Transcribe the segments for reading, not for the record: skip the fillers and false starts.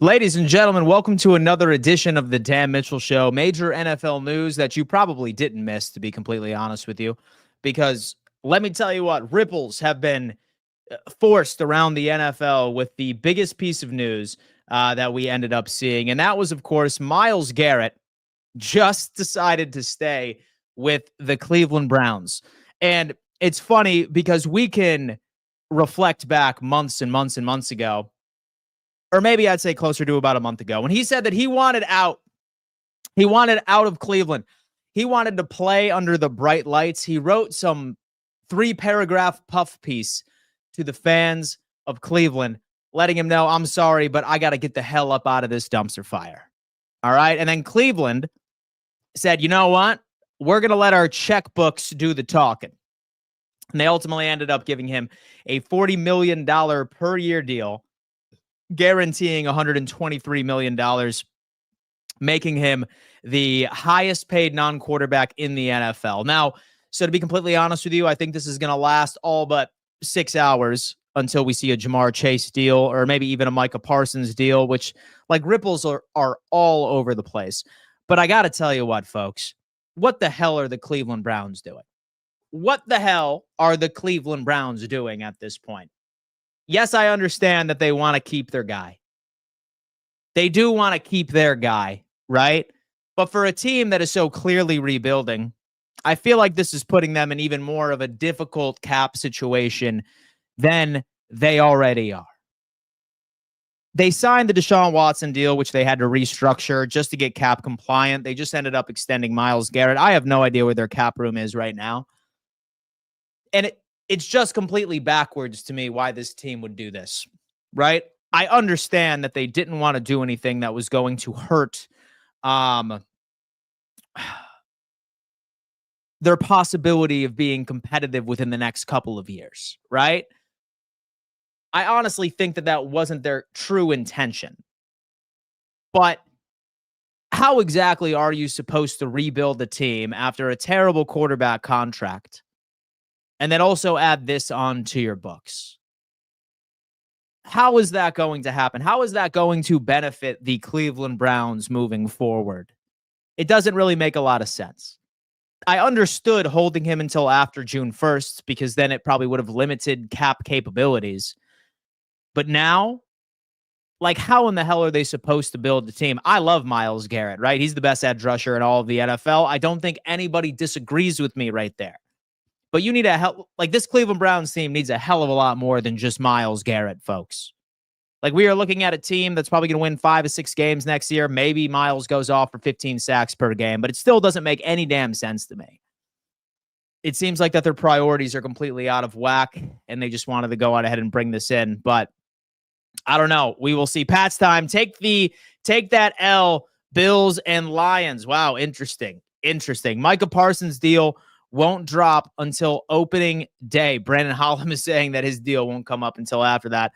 Ladies and gentlemen, welcome to another edition of the Dan Mitchell Show. Major NFL news that you probably didn't miss, to be completely honest with you, because let me tell you what, ripples have been forced around the NFL with the biggest piece of news that we ended up seeing. And that was, of course, Myles Garrett just decided to stay with the Cleveland Browns. And it's funny because we can reflect back months and months and months ago, or maybe I'd say closer to about a month ago, when he said that he wanted out. He wanted out of Cleveland. He wanted to play under the bright lights. He wrote some 3-paragraph puff piece to the fans of Cleveland, letting him know, I'm sorry, but I got to get the hell up out of this dumpster fire. All right. And then Cleveland said, you know what? We're going to let our checkbooks do the talking. And they ultimately ended up giving him a $40 million per year deal, guaranteeing $123 million, making him the highest paid non-quarterback in the NFL. Now, so to be completely honest with you, I think this is going to last all but 6 hours until we see a Jamar Chase deal or maybe even a Micah Parsons deal, which like ripples are all over the place. But I got to tell you what, folks, what the hell are the Cleveland Browns doing? What the hell are the Cleveland Browns doing at this point? Yes, I understand that they want to keep their guy. They do want to keep their guy, right? But for a team that is so clearly rebuilding, I feel like this is putting them in even more of a difficult cap situation than they already are. They signed the Deshaun Watson deal, which they had to restructure just to get cap compliant. They just ended up extending Myles Garrett. I have no idea where their cap room is right now. And it's just completely backwards to me why this team would do this, right? I understand that they didn't want to do anything that was going to hurt their possibility of being competitive within the next couple of years, right? I honestly think that that wasn't their true intention. But how exactly are you supposed to rebuild the team after a terrible quarterback contract and then also add this onto your books? How is that going to happen? How is that going to benefit the Cleveland Browns moving forward? It doesn't really make a lot of sense. I understood holding him until after June 1st because then it probably would have limited cap capabilities. But now, like, how in the hell are they supposed to build the team? I love Myles Garrett, right? He's the best edge rusher in all of the NFL. I don't think anybody disagrees with me right there. But you need a hell, like this Cleveland Browns team needs a hell of a lot more than just Myles Garrett, folks. Like we are looking at a team that's probably going to win 5 or 6 games next year. Maybe Myles goes off for 15 sacks per game, but it still doesn't make any damn sense to me. It seems like that their priorities are completely out of whack and they just wanted to go on ahead and bring this in. But I don't know. We will see. Pat's time. Take that L, Bills and Lions. Wow, interesting. Micah Parsons' deal won't drop until opening day. Brandon Hollum is saying that his deal won't come up until after that.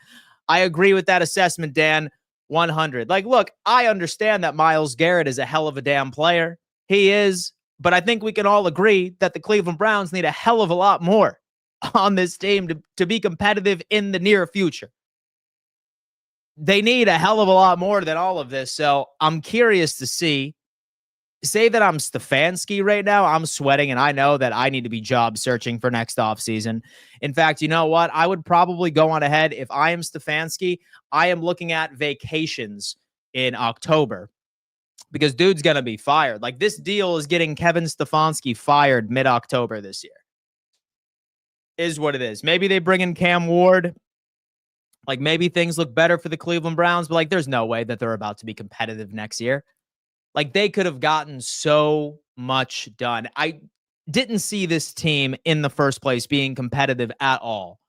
I agree with that assessment, Dan. 100. Like, look, I understand that Myles Garrett is a hell of a damn player. He is. But I think we can all agree that the Cleveland Browns need a hell of a lot more on this team to be competitive in the near future. They need a hell of a lot more than all of this. So I'm curious to see. Say that I'm Stefanski right now. I'm sweating, and I know that I need to be job searching for next offseason. In fact, you know what? I would probably go on ahead. If I am Stefanski, I am looking at vacations in October because dude's going to be fired. Like this deal is getting Kevin Stefanski fired mid-October this year. Is what it is. Maybe they bring in Cam Ward. Like maybe things look better for the Cleveland Browns, but like there's no way that they're about to be competitive next year. Like they could have gotten so much done. I didn't see this team in the first place being competitive at all.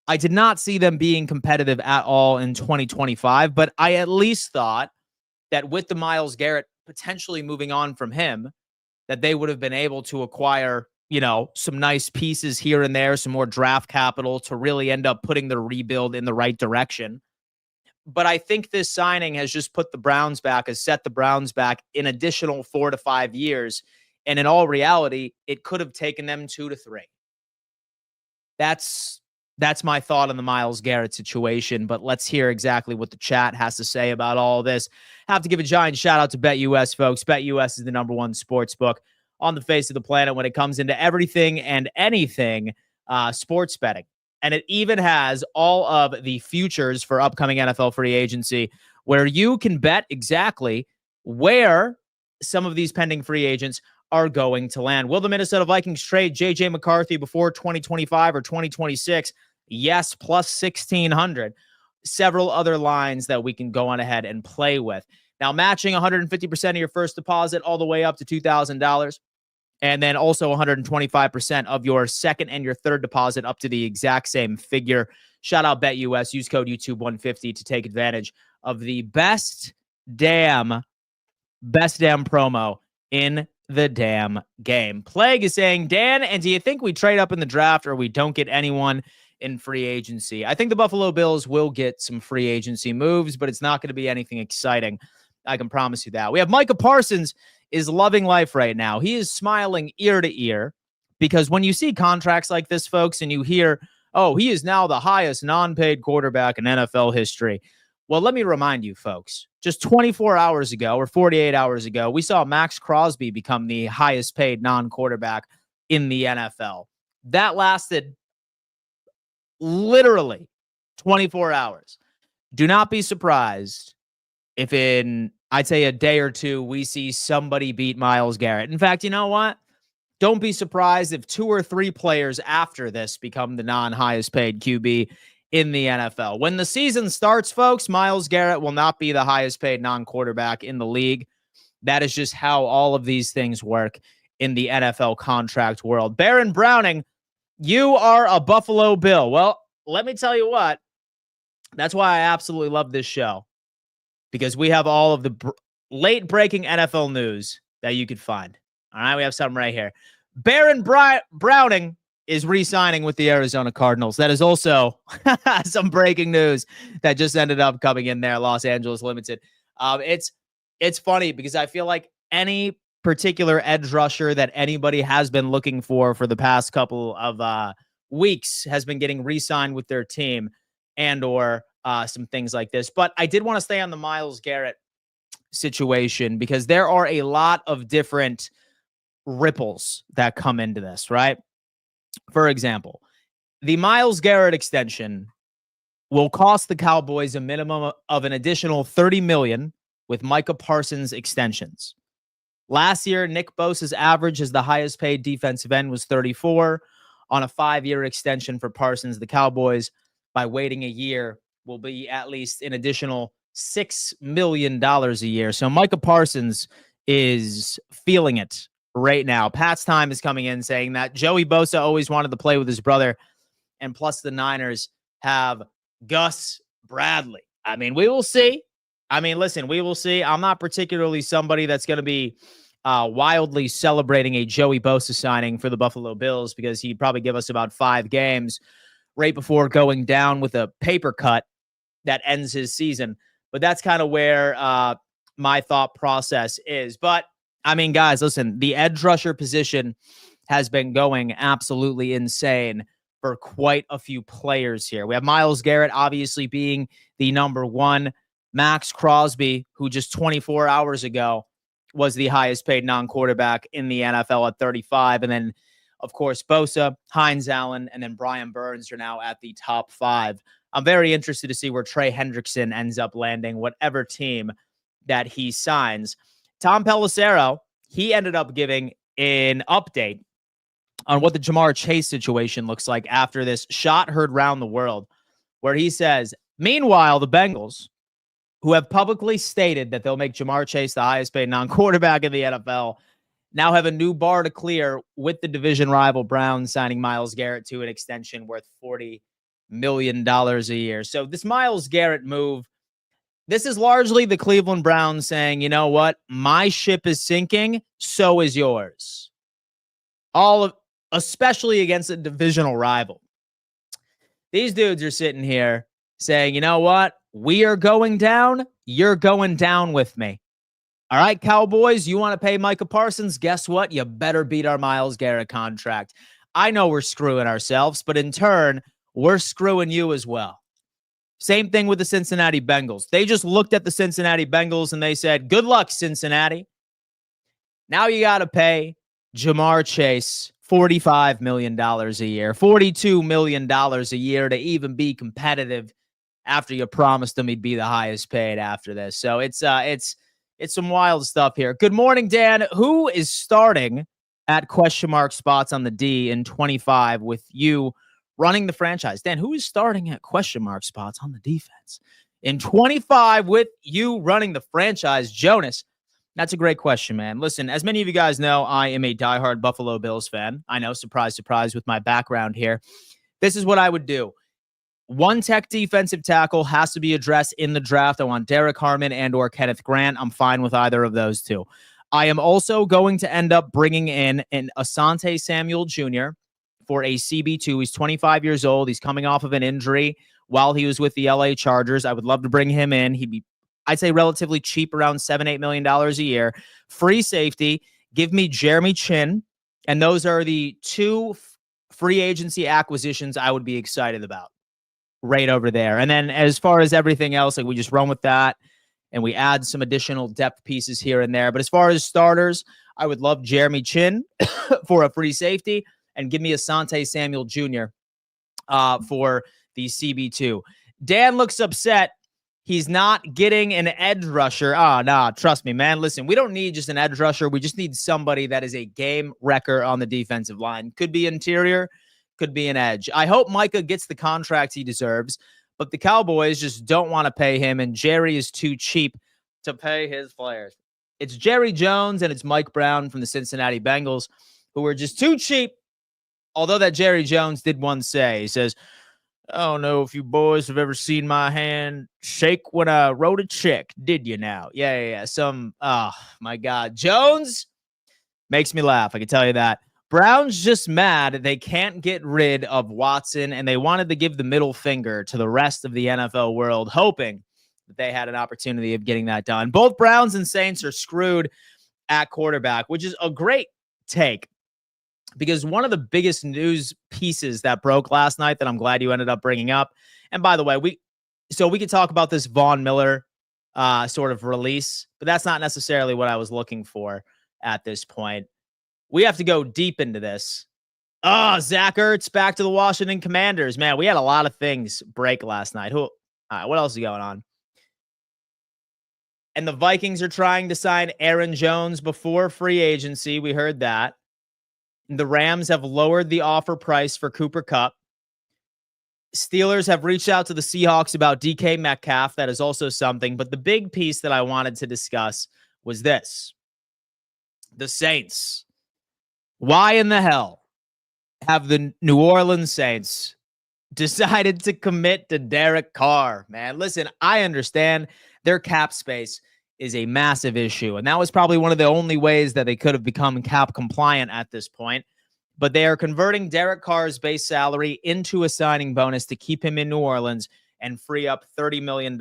I did not see them being competitive at all in 2025, but I at least thought that with the Myles Garrett potentially moving on from him, that they would have been able to acquire, you know, some nice pieces here and there, some more draft capital to really end up putting the rebuild in the right direction. But I think this signing has just put the Browns back, has set the Browns back an additional 4 to 5 years. And in all reality, it could have taken them 2 to 3. That's That's my thought on the Myles Garrett situation, but let's hear exactly what the chat has to say about all this. Have to give a giant shout out to BetUS, folks. BetUS is the #1 sports book on the face of the planet when it comes into everything and anything sports betting. And it even has all of the futures for upcoming NFL free agency where you can bet exactly where some of these pending free agents are going to land. Will the Minnesota Vikings trade J.J. McCarthy before 2025 or 2026? Yes, plus 1,600. Several other lines that we can go on ahead and play with. Now, matching 150% of your first deposit all the way up to $2,000. And then also 125% of your second and your third deposit up to the exact same figure. Shout out BetUS. Use code YouTube150 to take advantage of the best damn promo in the damn game. Plague is saying, Dan, and do you think we trade up in the draft or we don't get anyone in free agency? I think the Buffalo Bills will get some free agency moves, but it's not going to be anything exciting. I can promise you that. We have Micah Parsons is loving life right now. He is smiling ear to ear because when you see contracts like this, folks, and you hear, oh, he is now the highest non-paid quarterback in NFL history. Well, let me remind you, folks, just 24 hours ago or 48 hours ago, we saw Max Crosby become the highest paid non-quarterback in the NFL. That lasted literally 24 hours. Do not be surprised if in, I'd say, a day or two, we see somebody beat Myles Garrett. In fact, you know what? Don't be surprised if 2 or 3 players after this become the non-highest paid QB in the NFL. When the season starts, folks, Myles Garrett will not be the highest paid non-quarterback in the league. That is just how all of these things work in the NFL contract world. Baron Browning, you are a Buffalo Bill. Well, let me tell you what. That's why I absolutely love this show. Because we have all of the late-breaking NFL news that you could find. All right, we have something right here. Baron Browning is re-signing with the Arizona Cardinals. That is also some breaking news that just ended up coming in there, Los Angeles Limited. It's funny because I feel like any particular edge rusher that anybody has been looking for the past couple of weeks has been getting re-signed with their team and or some things like this. But I did want to stay on the Myles Garrett situation because there are a lot of different ripples that come into this, right? For example, the Myles Garrett extension will cost the Cowboys a minimum of an additional $30 million with Micah Parsons extensions. Last year, Nick Bosa's average as the highest paid defensive end was 34. On a 5-year extension for Parsons, the Cowboys, by waiting a year, will be at least an additional $6 million a year. So Micah Parsons is feeling it right now. Pat's time is coming in saying that Joey Bosa always wanted to play with his brother, and plus the Niners have Gus Bradley. I mean, we will see. I mean, listen, we will see. I'm not particularly somebody that's going to be wildly celebrating a Joey Bosa signing for the Buffalo Bills because he'd probably give us about 5 games right before going down with a paper cut that ends his season. But that's kind of where my thought process is. But I mean, guys, listen, the edge rusher position has been going absolutely insane for quite a few players here. We have Myles Garrett obviously being the #1. Max Crosby, who just 24 hours ago was the highest paid non-quarterback in the NFL at 35. And then, of course, Bosa, Hines Allen, and then Brian Burns are now at the top 5. I'm very interested to see where Trey Hendrickson ends up landing, whatever team that he signs. Tom Pelissero, he ended up giving an update on what the Jamar Chase situation looks like after this shot heard round the world, where he says, meanwhile, the Bengals, who have publicly stated that they'll make Jamar Chase the highest paid non-quarterback in the NFL, now have a new bar to clear with the division rival Browns signing Myles Garrett to an extension worth $40 million a year. So this Myles Garrett move, this is largely the Cleveland Browns saying, you know what? My ship is sinking. So is yours. Especially against a divisional rival. These dudes are sitting here saying, you know what? We are going down. You're going down with me. All right, Cowboys, you want to pay Micah Parsons? Guess what? You better beat our Myles Garrett contract. I know we're screwing ourselves, but in turn, we're screwing you as well. Same thing with the Cincinnati Bengals. They just looked at the Cincinnati Bengals and they said, good luck, Cincinnati. Now you got to pay Jamar Chase $45 million a year, $42 million a year to even be competitive after you promised him he'd be the highest paid after this. So it's some wild stuff here. Good morning, Dan. Who is starting at question mark spots on the D in 25 with you running the franchise? Dan, who is starting at question mark spots on the defense in 25 with you running the franchise? Jonas, that's a great question, man. Listen, as many of you guys know, I am a diehard Buffalo Bills fan. I know, surprise, surprise, with my background here. This is what I would do. One tech defensive tackle has to be addressed in the draft. I want Derek Harmon and or Kenneth Grant. I'm fine with either of those two. I am also going to end up bringing in an Asante Samuel Jr. for a CB2. He's 25 years old. He's coming off of an injury while he was with the LA Chargers. I would love to bring him in. He'd be, I'd say, relatively cheap, around $7-8 million a year. Free safety. Give me Jeremy Chin. And those are the two free agency acquisitions I would be excited about. Right over there. And then as far as everything else, like, we just run with that and we add some additional depth pieces here and there. But as far as starters, I would love Jeremy Chin for a free safety and give me Asante Samuel Jr. For the CB2. Dan looks upset. He's not getting an edge rusher. Nah, trust me, man. Listen, we don't need just an edge rusher. We just need somebody that is a game wrecker on the defensive line. Could be interior, could be an edge. I hope Micah gets the contract he deserves, but the Cowboys just don't want to pay him, and Jerry is too cheap to pay his players. It's Jerry Jones and it's Mike Brown from the Cincinnati Bengals who are just too cheap. Although that Jerry Jones did once say, he says, I don't know if you boys have ever seen my hand shake when I wrote a check. Did you now? Yeah. Oh, my God. Jones makes me laugh. I can tell you that. Brown's just mad they can't get rid of Watson, and they wanted to give the middle finger to the rest of the NFL world, hoping that they had an opportunity of getting that done. Both Browns and Saints are screwed at quarterback, which is a great take, because one of the biggest news pieces that broke last night that I'm glad you ended up bringing up, and by the way, we could talk about this Von Miller sort of release, but that's not necessarily what I was looking for at this point. We have to go deep into this. Zach Ertz back to the Washington Commanders. Man, we had a lot of things break last night. All right, what else is going on? And the Vikings are trying to sign Aaron Jones before free agency. We heard that. The Rams have lowered the offer price for Cooper Kupp. Steelers have reached out to the Seahawks about DK Metcalf. That is also something. But the big piece that I wanted to discuss was this. The Saints. Why in the hell have the New Orleans Saints decided to commit to Derek Carr? Man, listen, I understand their cap space is a massive issue, and that was probably one of the only ways that they could have become cap compliant at this point. But they are converting Derek Carr's base salary into a signing bonus to keep him in New Orleans and free up $30 million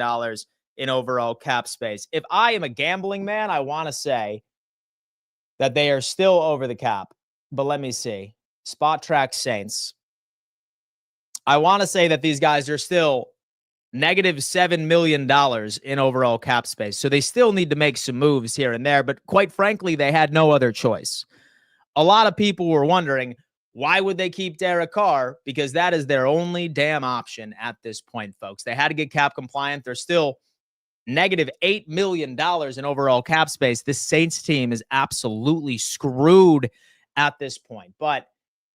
in overall cap space. If I am a gambling man, I want to say that they are still over the cap. But let me see. Spot Track Saints. I want to say that these guys are still negative $7 million in overall cap space. So they still need to make some moves here and there. But quite frankly, they had no other choice. A lot of people were wondering, why would they keep Derek Carr? Because that is their only damn option at this point, folks. They had to get cap compliant. They're still negative $8 million in overall cap space. This Saints team is absolutely screwed at this point. But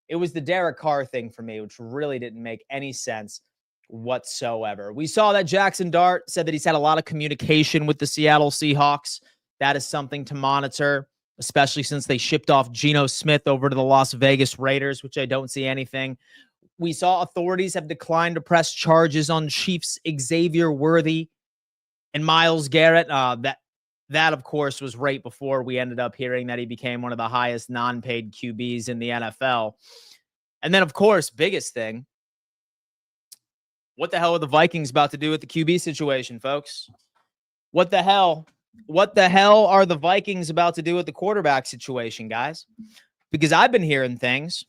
it was the Derek Carr thing for me, which really didn't make any sense whatsoever. We saw that Jackson Dart said that he's had a lot of communication with the Seattle Seahawks. That is something to monitor, especially since they shipped off Geno Smith over to the Las Vegas Raiders, which I don't see anything. We saw authorities have declined to press charges on Chiefs Xavier Worthy and Myles Garrett. That, of course, was right before we ended up hearing that he became one of the highest non-paid QBs in the NFL. And then, of course, biggest thing, what the hell are the Vikings about to do with the QB situation, folks? What the hell are the Vikings about to do with the quarterback situation, guys? Because I've been hearing things.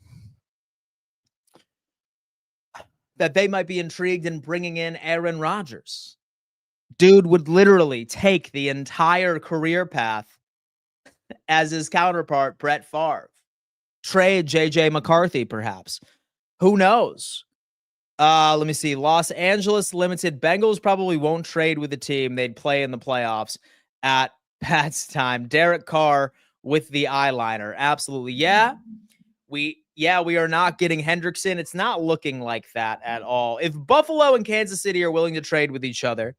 that they might be intrigued in bringing in Aaron Rodgers. Dude would literally take the entire career path as his counterpart, Brett Favre. Trade J.J. McCarthy, perhaps. Who knows? Let me see. Los Angeles Limited. Bengals probably won't trade with the team. They'd play in the playoffs at Pat's time. Derek Carr with the eyeliner. Absolutely. We are not getting Hendrickson. It's not looking like that at all. If Buffalo and Kansas City are willing to trade with each other,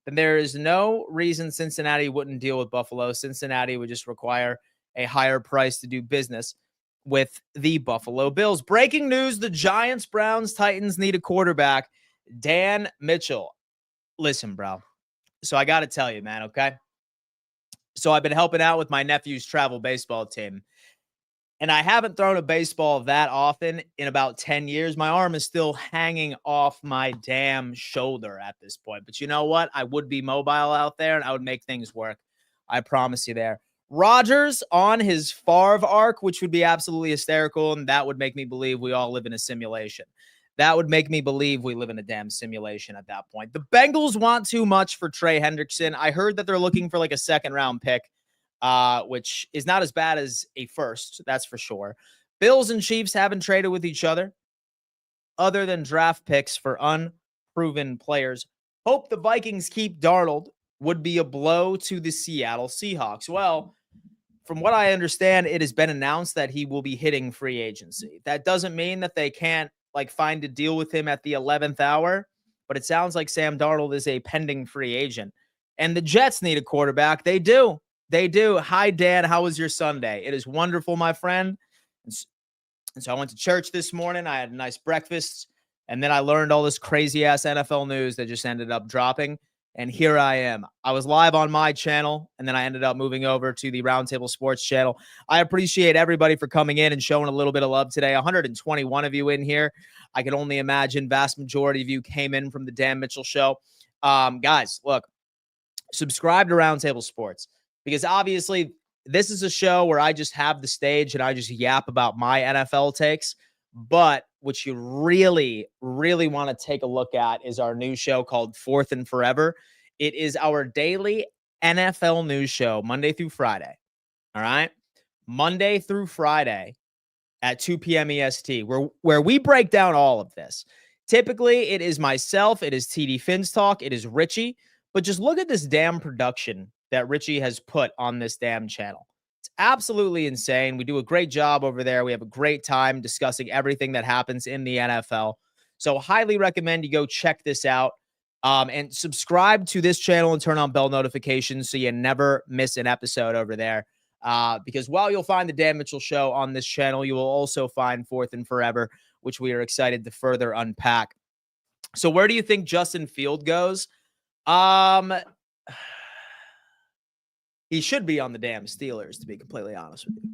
then there is no reason Cincinnati wouldn't deal with Buffalo. Cincinnati would just require a higher price to do business with the Buffalo Bills. Breaking news, the Giants, Browns, Titans need a quarterback. Dan Mitchell. Listen, bro. So I got to tell you, man, okay? So I've been helping out with my nephew's travel baseball team. And I haven't thrown a baseball that often in about 10 years. My arm is still hanging off my damn shoulder at this point. But you know what? I would be mobile out there and I would make things work. I promise you there. Rodgers on his Favre arc, which would be absolutely hysterical. And that would make me believe we all live in a simulation. That would make me believe we live in a damn simulation at that point. The Bengals want too much for Trey Hendrickson. I heard that they're looking for like a second-round pick, which is not as bad as a first, that's for sure. Bills and Chiefs haven't traded with each other than draft picks for unproven players. Hope the Vikings keep Darnold would be a blow to the Seattle Seahawks. Well, from what I understand, it has been announced that he will be hitting free agency. That doesn't mean that they can't find a deal with him at the 11th hour, but it sounds like Sam Darnold is a pending free agent. And the Jets need a quarterback. They do. Hi, Dan. How was your Sunday? It is wonderful, my friend. And so I went to church this morning. I had a nice breakfast. And then I learned all this crazy-ass NFL news that just ended up dropping. And here I am. I was live on my channel, and then I ended up moving over to the Roundtable Sports channel. I appreciate everybody for coming in and showing a little bit of love today. 121 of you in here. I can only imagine vast majority of you came in from the Dan Mitchell Show. Guys, look, subscribe to Roundtable Sports, because obviously this is a show where I just have the stage and I just yap about my NFL takes. But what you really, really want to take a look at is our new show called Fourth and Forever. It is our daily NFL news show, Monday through Friday. All right? Monday through Friday at 2 p.m. EST, where we break down all of this. Typically, it is myself, it is TD Finstock, it is Richie. But just look at this damn production that Richie has put on this damn channel. It's absolutely insane. We do a great job over there. We have a great time discussing everything that happens in the NFL. So highly recommend you go check this out, and subscribe to this channel and turn on bell notifications so you never miss an episode over there. Because while you'll find the Dan Mitchell Show on this channel, you will also find Fourth and Forever, which we are excited to further unpack. So where do you think Justin Field goes? He should be on the damn Steelers, to be completely honest with you.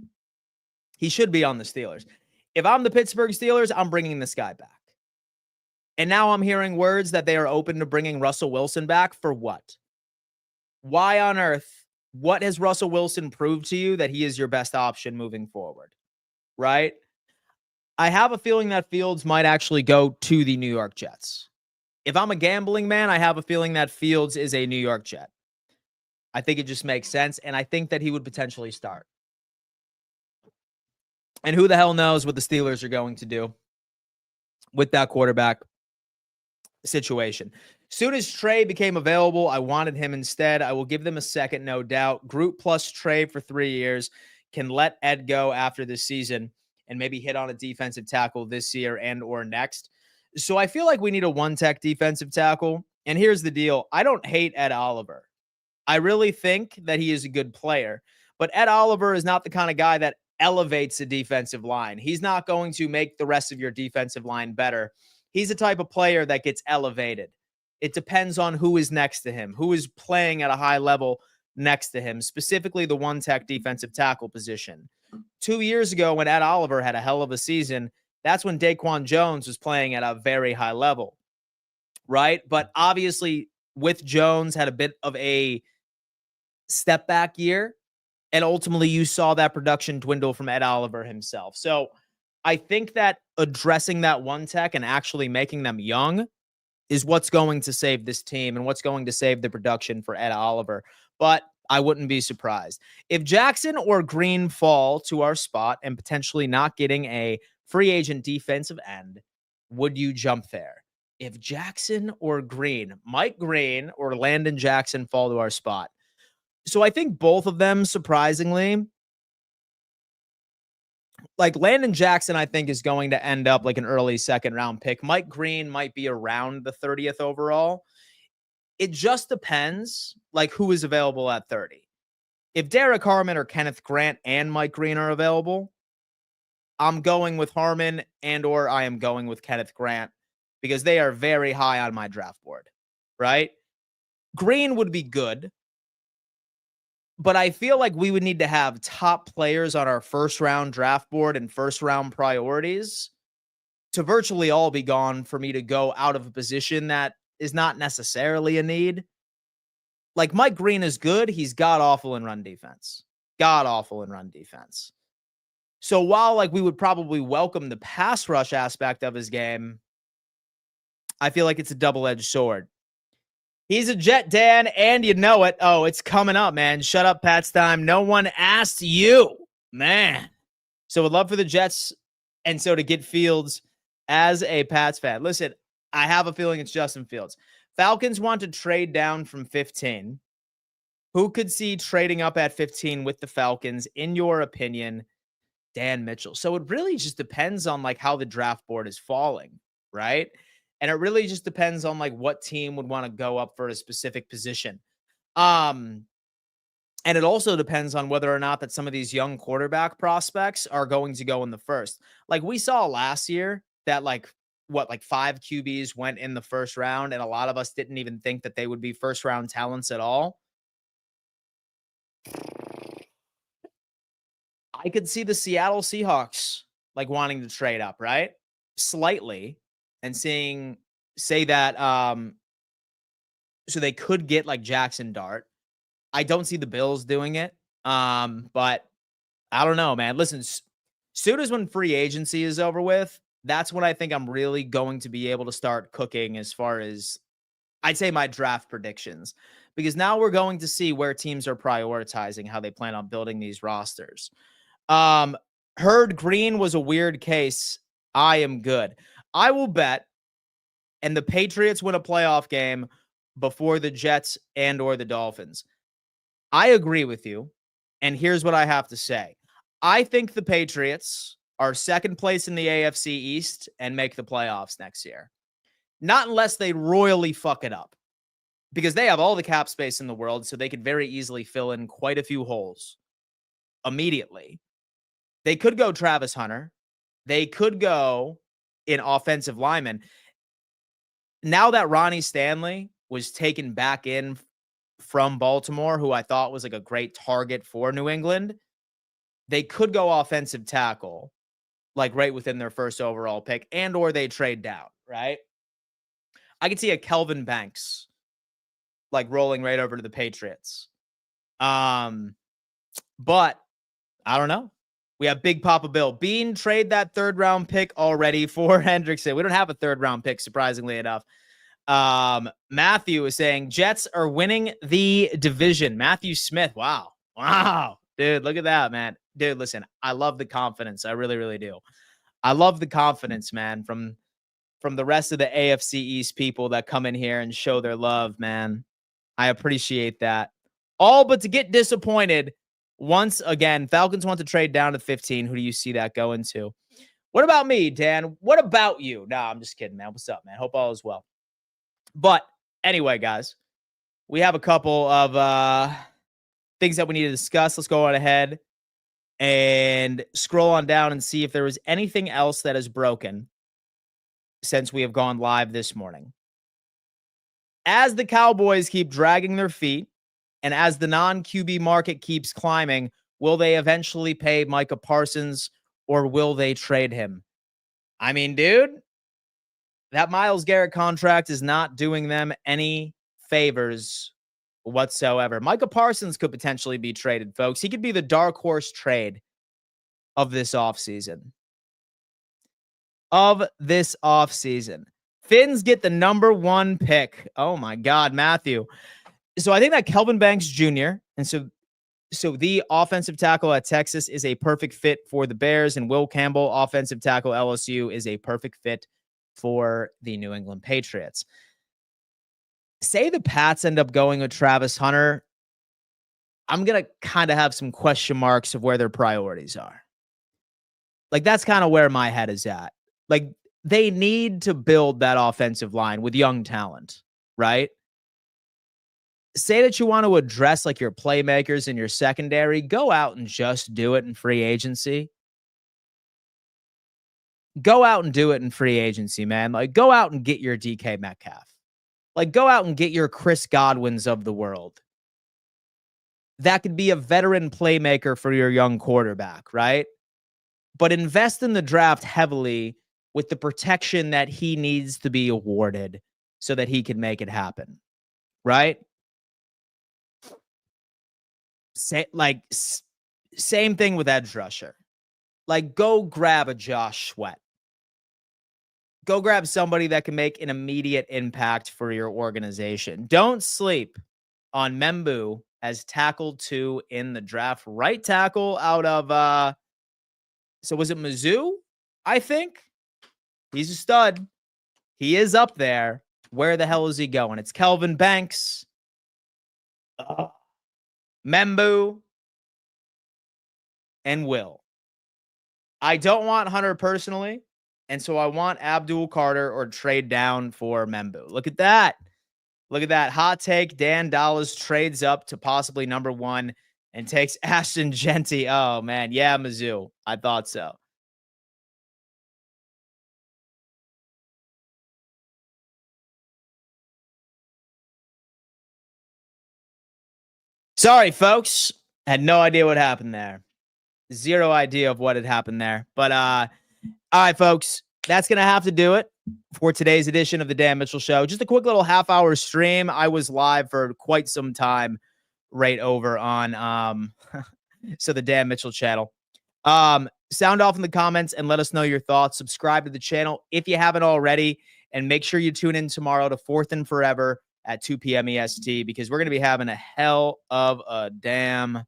He should be on the Steelers. If I'm the Pittsburgh Steelers, I'm bringing this guy back. And now I'm hearing words that they are open to bringing Russell Wilson back. For what? Why on earth? What has Russell Wilson proved to you that he is your best option moving forward? Right? I have a feeling that Fields might actually go to the New York Jets. If I'm a gambling man, I have a feeling that Fields is a New York Jet. I think it just makes sense, and I think that he would potentially start. And who the hell knows what the Steelers are going to do with that quarterback situation. Soon as Trey became available, I wanted him instead. I will give them a second, no doubt. Group plus Trey for 3 years. Can let Ed go after this season and maybe hit on a defensive tackle this year and or next. So I feel like we need a one-tech defensive tackle. And here's the deal. I don't hate Ed Oliver. I really think that he is a good player. But Ed Oliver is not the kind of guy that elevates a defensive line. He's not going to make the rest of your defensive line better. He's the type of player that gets elevated. It depends on who is next to him, who is playing at a high level next to him, specifically the one-tech defensive tackle position. 2 years ago, when Ed Oliver had a hell of a season, that's when Daquan Jones was playing at a very high level, right? But obviously, with Jones, had a bit of a step back year, and ultimately you saw that production dwindle from Ed Oliver himself. So I think that addressing that one tech and actually making them young is what's going to save this team and what's going to save the production for Ed Oliver. But I wouldn't be surprised if Jackson or Green fall to our spot and potentially not getting a free agent defensive end. Would you jump there? If Jackson or Green, Mike Green or Landon Jackson fall to our spot. So I think both of them, surprisingly, like Landon Jackson, I think is going to end up like an early second round pick. Mike Green might be around the 30th overall. It just depends like who is available at 30. If Derek Harmon or Kenneth Grant and Mike Green are available, I'm going with Harmon and or I am going with Kenneth Grant because they are very high on my draft board, right? Green would be good, but I feel like we would need to have top players on our first round draft board and first round priorities to virtually all be gone for me to go out of a position that is not necessarily a need. Like Mike Green is good. He's god awful in run defense. God awful in run defense. So while like we would probably welcome the pass rush aspect of his game, I feel like it's a double-edged sword. He's a Jet, Dan, and you know it. Oh, it's coming up, man. Shut up, Pat's time. No one asked you, man. So would love for the Jets and so to get Fields as a Pats fan. Listen, I have a feeling it's Justin Fields. Falcons want to trade down from 15. Who could see trading up at 15 with the Falcons, in your opinion? Dan Mitchell. So it really just depends on like how the draft board is falling, right? And it really just depends on like what team would want to go up for a specific position. And it also depends on whether or not that some of these young quarterback prospects are going to go in the first. Like we saw last year that like 5 QBs went in the first round, and a lot of us didn't even think that they would be first round talents at all. I could see the Seattle Seahawks like wanting to trade up, right? Slightly and say that so they could get like Jackson Dart. I don't see the Bills doing it. But I don't know, man. Listen, soon as when free agency is over with, that's when I think I'm really going to be able to start cooking as far as I'd say my draft predictions, because now we're going to see where teams are prioritizing how they plan on building these rosters. Heard Green was a weird case. I am good. I will bet, and the Patriots win a playoff game before the Jets and or the Dolphins. I agree with you, and here's what I have to say. I think the Patriots are second place in the AFC East and make the playoffs next year. Not unless they royally fuck it up, because they have all the cap space in the world, so they could very easily fill in quite a few holes immediately. They could go Travis Hunter. They could go in offensive linemen. Now that Ronnie Stanley was taken back in from Baltimore, who I thought was like a great target for New England, they could go offensive tackle, like right within their first overall pick, and or they trade down, right? I could see a Kelvin Banks like rolling right over to the Patriots. But I don't know. We have Big Papa Bill. Bean, trade that third round pick already for Hendrickson. We don't have a third round pick, surprisingly enough. Matthew is saying Jets are winning the division. Matthew Smith. Wow. Dude, look at that, man. Dude, listen, I love the confidence. I really, really do. I love the confidence, man, from the rest of the AFC East people that come in here and show their love, man. I appreciate that. All but to get disappointed once again. Falcons want to trade down to 15. Who do you see that going to? What about me, Dan? What about you? No, I'm just kidding, man. What's up, man? Hope all is well. But anyway, guys, we have a couple of things that we need to discuss. Let's go on ahead and scroll on down and see if there was anything else that is broken since we have gone live this morning. As the Cowboys keep dragging their feet and as the non-QB market keeps climbing, will they eventually pay Micah Parsons or will they trade him? I mean, dude, that Myles Garrett contract is not doing them any favors whatsoever. Micah Parsons could potentially be traded, folks. He could be the dark horse trade of this offseason. of this offseason. Finns get the number 1 pick. Oh my God, Matthew. So I think that Kelvin Banks Jr. and so the offensive tackle at Texas is a perfect fit for the Bears, and Will Campbell, offensive tackle LSU, is a perfect fit for the New England Patriots. Say the Pats end up going with Travis Hunter, I'm going to kind of have some question marks of where their priorities are. Like, that's kind of where my head is at. Like, they need to build that offensive line with young talent, right? Say that you want to address like your playmakers in your secondary, go out and just do it in free agency. Go out and do it in free agency, man. Like, go out and get your DK Metcalf. Like, go out and get your Chris Godwins of the world. That could be a veteran playmaker for your young quarterback, right? But invest in the draft heavily with the protection that he needs to be awarded so that he can make it happen, right? Same thing with edge rusher. Like, go grab a Josh Sweat. Go grab somebody that can make an immediate impact for your organization. Don't sleep on Membu as tackle 2 in the draft. Right tackle out of so was it Mizzou? I think. He's a stud. He is up there. Where the hell is he going? It's Kelvin Banks, Membu, and Will. I don't want Hunter personally, and so I want Abdul Carter or trade down for Membu. Look at that. Look at that. Hot take. Dan Dallas trades up to possibly number 1 and takes Ashton Genty. Oh, man. Yeah, Mizzou. I thought so. Sorry, folks. Had no idea what happened there. Zero idea of what had happened there. But all right, folks. That's going to have to do it for today's edition of the Dan Mitchell Show. Just a quick little half-hour stream. I was live for quite some time right over on so the Dan Mitchell channel. Sound off in the comments and let us know your thoughts. Subscribe to the channel if you haven't already, and make sure you tune in tomorrow to Fourth and Forever at 2 p.m. EST, because we're going to be having a hell of a damn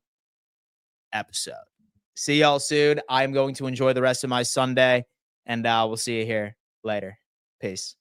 episode. See y'all soon. I'm going to enjoy the rest of my Sunday, and we'll see you here later. Peace.